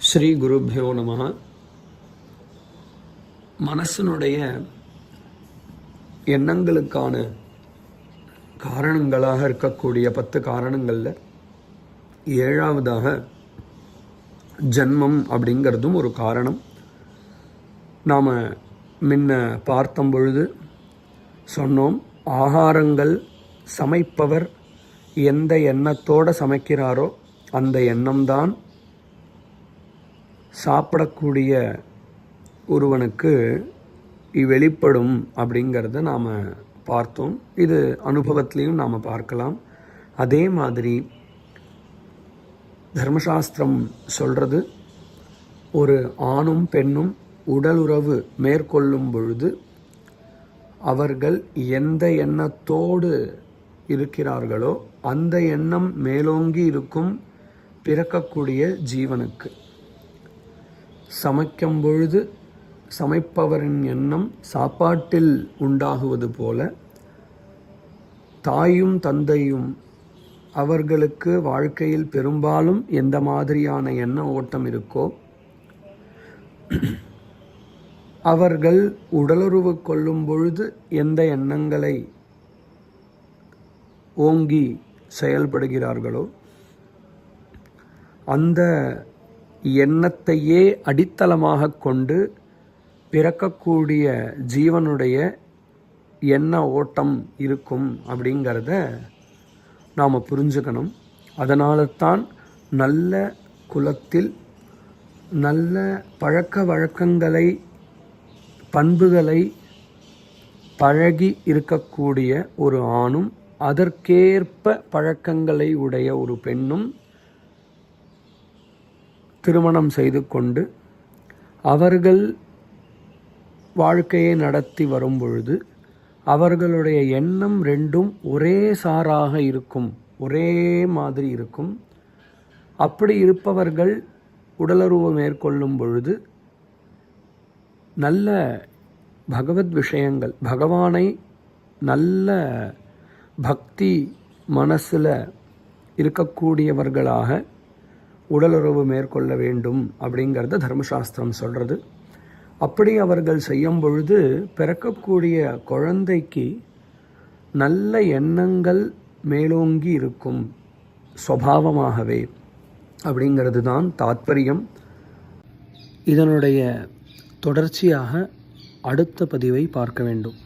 ஸ்ரீ குருப்யோ நமஹ. மனசினுடைய எண்ணங்களுக்கான காரணங்களாக இருக்கக்கூடிய 10 காரணங்களில் 7வதாக ஜன்மம் அப்படிங்கிறதும் ஒரு காரணம். நாம் முன்ன பார்த்தும் பொழுது சொன்னோம், ஆகாரங்கள் சமைப்பவர் எந்த எண்ணத்தோடு சமைக்கிறாரோ அந்த எண்ணம்தான் சாப்பிடக்கூடிய ஒருவனுக்கு வெளிப்படும் அப்படிங்கிறத நாம் பார்த்தோம். இது அனுபவத்திலையும் நாம் பார்க்கலாம். அதே மாதிரி தர்மசாஸ்திரம் சொல்கிறது, ஒரு ஆணும் பெண்ணும் உடலுறவு மேற்கொள்ளும் பொழுது அவர்கள் எந்த எண்ணத்தோடு இருக்கிறார்களோ அந்த எண்ணம் மேலோங்கி இருக்கும் பிறக்கக்கூடிய ஜீவனுக்கு. சமைக்கும் பொழுது சமைப்பவரின் எண்ணம் சாப்பாட்டில் உண்டாகுவது போல தாயும் தந்தையும் அவர்களுக்கு வாழ்க்கையில் பெரும்பாலும் எந்த மாதிரியான எண்ண ஓட்டம் இருக்கோ அவர்கள் உடலுறவு கொள்ளும் பொழுது எந்த எண்ணங்களை ஓங்கி செயல்படுகிறார்களோ அந்த எண்ணத்தையே அடித்தளமாக கொண்டு பிறக்கக்கூடிய ஜீவனுடைய எண்ண ஓட்டம் இருக்கும் அப்படிங்கிறத நாம் புரிஞ்சுக்கணும். அதனால தான் நல்ல குலத்தில் நல்ல பழக்க வழக்கங்களை பண்புகளை பழகி இருக்கக்கூடிய ஒரு ஆணும் அதற்கேற்ப பழக்கங்களை உடைய ஒரு பெண்ணும் திருமணம் செய்து கொண்டு அவர்கள் வாழ்க்கையை நடத்தி வரும் பொழுது அவர்களுடைய எண்ணம் ரெண்டும் ஒரே சாராக இருக்கும், ஒரே மாதிரி இருக்கும். அப்படி இருப்பவர்கள் உடலுறவு மேற்கொள்ளும் பொழுது நல்ல பகவத் விஷயங்கள், பகவானை நல்ல பக்தி மனசில் இருக்கக்கூடியவர்களாக உடலுறவு மேற்கொள்ள வேண்டும் அப்படிங்கிறத தர்மசாஸ்திரம் சொல்கிறது. அப்படி அவர்கள் செய்யும் பொழுது பிறக்கக்கூடிய குழந்தைக்கு நல்ல எண்ணங்கள் மேலோங்கி இருக்கும் சுபாவமாகவே அப்படிங்கிறது தான் தாத்பரியம். இதனுடைய தொடர்ச்சியாக அடுத்த பதிவை பார்க்க வேண்டும்.